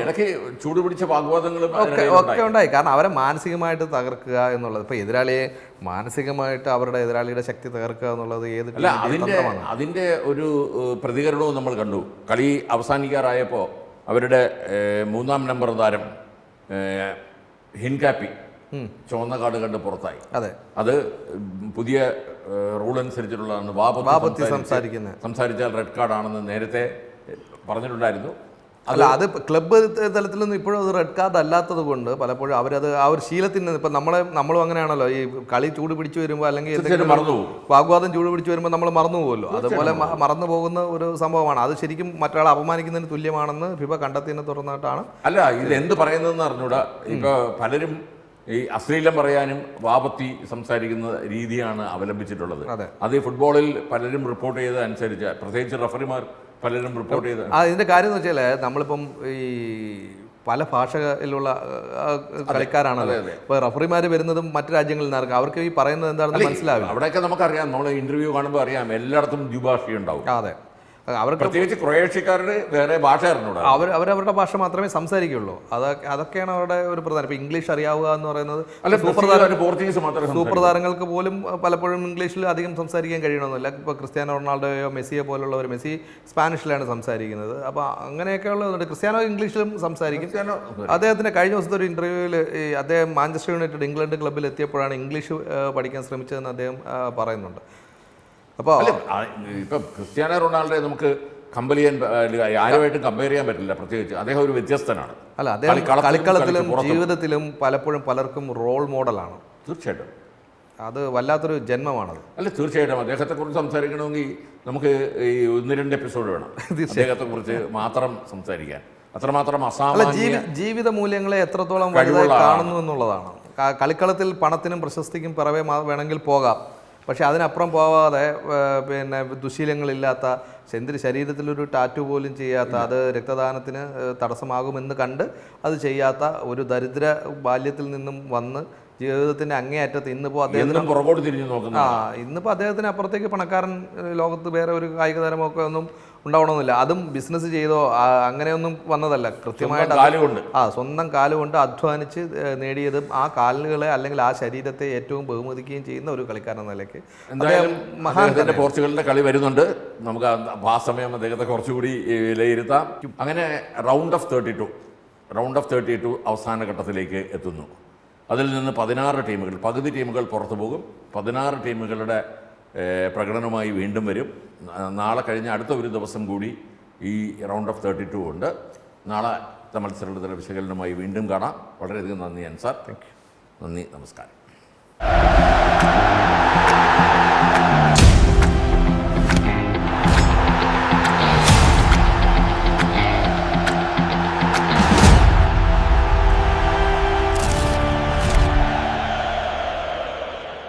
ഇടയ്ക്ക് ചൂടുപിടിച്ച വാഗ്വാദങ്ങളും
ഒക്കെ ഉണ്ടായി. കാരണം അവരെ മാനസികമായിട്ട് തകർക്കുക എന്നുള്ളത്, ഇപ്പോൾ എതിരാളിയെ മാനസികമായിട്ട് അവരുടെ എതിരാളിയുടെ ശക്തി തകർക്കുക എന്നുള്ളത്
അതിൻ്റെ ഒരു പ്രതികരണവും നമ്മൾ കണ്ടു. കളി അവസാനിക്കാറായപ്പോൾ അവരുടെ 3ാം നമ്പർ താരം ഹിൻകാപ്പി ചുവന്ന കാർഡ് കണ്ട് പുറത്തായി.
അതെ,
അത് പുതിയ റൂൾ അനുസരിച്ചിട്ടുള്ളതാണ്. വാപത്തി സംസാരിച്ചാൽ റെഡ് കാർഡാണെന്ന് നേരത്തെ പറഞ്ഞിട്ടുണ്ടായിരുന്നു.
അല്ല, അത് ക്ലബ്ബ് തലത്തിലൊന്നും ഇപ്പോഴും അത് റെഡ് കാർഡ് അല്ലാത്തത് കൊണ്ട് പലപ്പോഴും അവരത് ആ ഒരു ശീലത്തിന്, ഇപ്പം നമ്മളും അങ്ങനെയാണല്ലോ, ഈ കളി ചൂട് പിടിച്ചു വരുമ്പോൾ അല്ലെങ്കിൽ വാഗ്വാദം ചൂട് പിടിച്ചു വരുമ്പോൾ നമ്മൾ മറന്നു പോകുമല്ലോ. അതുപോലെ മറന്നു പോകുന്ന ഒരു സംഭവമാണ്. അത് ശരിക്കും മറ്റൊരാളെ അപമാനിക്കുന്നതിന് തുല്യമാണെന്ന് ഫിഫ കണ്ടെത്തിയതിനെ തുടർന്നായിട്ടാണ്.
അല്ല, ഇത് എന്ത് പറയുന്നതെന്ന് അറിഞ്ഞൂടാ. ഇപ്പോൾ പലരും ഈ അശ്ലീലം പറയാനും വാപത്തി സംസാരിക്കുന്ന രീതിയാണ് അവലംബിച്ചിട്ടുള്ളത്. അത് ഈ ഫുട്ബോളിൽ പലരും റിപ്പോർട്ട് ചെയ്ത അനുസരിച്ച്, പ്രത്യേകിച്ച് റഫറിമാർ പലരും റിപ്പോർട്ട് ചെയ്ത്
ഇതിൻ്റെ കാര്യം എന്ന് വെച്ചാൽ നമ്മളിപ്പം ഈ പല ഭാഷയിലുള്ള കളിക്കാരാണല്ലോ. ഇപ്പോൾ റഫറിമാർ വരുന്നതും മറ്റു രാജ്യങ്ങളിൽ നിന്നായിരിക്കും. അവർക്ക് ഈ പറയുന്നത് എന്താണെന്ന് മനസ്സിലാവില്ല.
അവിടെയൊക്കെ നമുക്കറിയാം, നമ്മൾ ഇന്റർവ്യൂ കാണുമ്പോൾ അറിയാം, എല്ലായിടത്തും ദ്വിഭാഷയുണ്ടാവും.
അതെ, അവർക്ക്
പ്രത്യേകിച്ച് ക്രൊയേഷ്യക്കാരുടെ വേറെ ഭാഷ അറിഞ്ഞൂടാ.
അവരവരുടെ ഭാഷ മാത്രമേ സംസാരിക്കുള്ളൂ. അതൊക്കെയാണ് അവരുടെ ഒരു പ്രധാനം. ഇപ്പോൾ ഇംഗ്ലീഷ് അറിയാവുക എന്ന് പറയുന്നത് സൂപ്പർ താരങ്ങൾക്ക് പോലും പലപ്പോഴും ഇംഗ്ലീഷിൽ അധികം സംസാരിക്കാൻ കഴിയണമെന്നില്ല. ഇപ്പോൾ ക്രിസ്ത്യാനോ റൊണാൾഡോയോ മെസ്സിയെ പോലുള്ളവർ, മെസ്സി സ്പാനിഷിലാണ് സംസാരിക്കുന്നത്. അപ്പോൾ അങ്ങനെയൊക്കെ ഉള്ളതുകൊണ്ട് ക്രിസ്ത്യാനോ ഇംഗ്ലീഷിലും സംസാരിക്കും. അദ്ദേഹത്തിൻ്റെ കഴിഞ്ഞ ദിവസത്തെ ഒരു ഇൻ്റർവ്യൂവിൽ അദ്ദേഹം മാഞ്ചസ്റ്റർ യുണൈറ്റഡ് ഇംഗ്ലണ്ട് ക്ലബ്ബിൽ എത്തിയപ്പോഴാണ് ഇംഗ്ലീഷ് പഠിക്കാൻ ശ്രമിച്ചതെന്ന് അദ്ദേഹം പറയുന്നുണ്ട്. അപ്പോൾ
ഇപ്പം ക്രിസ്ത്യാനോ റൊണാൾഡോ നമുക്ക് ആരുമായിട്ടും കമ്പയർ ചെയ്യാൻ പറ്റില്ല. പ്രത്യേകിച്ച് അദ്ദേഹം ഒരു വ്യത്യസ്തനാണ്.
അല്ല, അദ്ദേഹം കളിക്കളത്തിലും ജീവിതത്തിലും പലപ്പോഴും പലർക്കും റോൾ മോഡലാണ്.
തീർച്ചയായിട്ടും
അത് വല്ലാത്തൊരു ജന്മമാണത്.
അല്ല, തീർച്ചയായിട്ടും അദ്ദേഹത്തെക്കുറിച്ച് സംസാരിക്കണമെങ്കിൽ നമുക്ക് ഈ 1-2 എപ്പിസോഡ് വേണം അദ്ദേഹത്തെക്കുറിച്ച് മാത്രം സംസാരിക്കാൻ. അത്രമാത്രം അസാമാന്യ
ജീവിത മൂല്യങ്ങളെ എത്രത്തോളം വലുതായി കാണുന്നു എന്നുള്ളതാണ്. കളിക്കളത്തിൽ പണത്തിനും പ്രശസ്തിക്കും പിറവെ വേണമെങ്കിൽ പോകാം, പക്ഷേ അതിനപ്പുറം പോവാതെ പിന്നെ ദുശീലങ്ങളില്ലാത്ത, ശരീരത്തിലൊരു ടാറ്റു പോലും ചെയ്യാത്ത, അത് രക്തദാനത്തിന് തടസ്സമാകുമെന്ന് കണ്ട് അത് ചെയ്യാത്ത ഒരു ദരിദ്ര ബാല്യത്തിൽ നിന്നും വന്ന് ജീവിതത്തിൻ്റെ അങ്ങേയറ്റത്ത് ഇന്നിപ്പോൾ അദ്ദേഹത്തിന്
പുറകോട്ട് തിരിഞ്ഞു നോക്കുന്ന
ഇന്നിപ്പോൾ അദ്ദേഹത്തിന് അപ്പുറത്തേക്ക് പണക്കാരൻ ലോകത്ത് വേറെ ഒരു കായിക താരമൊക്കെ ഒന്നും ഉണ്ടാവണമെന്നില്ല. അതും ബിസിനസ് ചെയ്തോ അങ്ങനെയൊന്നും വന്നതല്ല. കൃത്യമായിട്ട് സ്വന്തം കാലുകൊണ്ട് അധ്വാനിച്ച് നേടിയതും ആ കാലുകളെ അല്ലെങ്കിൽ ആ ശരീരത്തെ ഏറ്റവും ബഹുമതിക്കുകയും ചെയ്യുന്ന ഒരു കളിക്കാരൻ എന്ന നിലയ്ക്ക്
എന്തായാലും മഹാന്റെ പോർച്ചുഗലിന്റെ കളി വരുന്നുണ്ട്. നമുക്ക് ആ സമയം അദ്ദേഹത്തെ കുറച്ചുകൂടി വിലയിരുത്താം. അങ്ങനെ റൗണ്ട് ഓഫ് 32 അവസാന ഘട്ടത്തിലേക്ക് എത്തുന്നു. അതിൽ നിന്ന് 16 ടീമുകൾ, പകുതി ടീമുകൾ പുറത്തു പോകും. 16 ടീമുകളുടെ പ്രകടനവുമായി വീണ്ടും വരും. നാളെ കഴിഞ്ഞ അടുത്ത ഒരു ദിവസം കൂടി ഈ റൗണ്ട് ഓഫ് 32 ഉണ്ട്. നാളത്തെ മത്സരങ്ങളുടെ വിശകലനവുമായി വീണ്ടും കാണാം. വളരെയധികം നന്ദി അൻസാർ.
Thank you.
നന്ദി, നമസ്കാരം.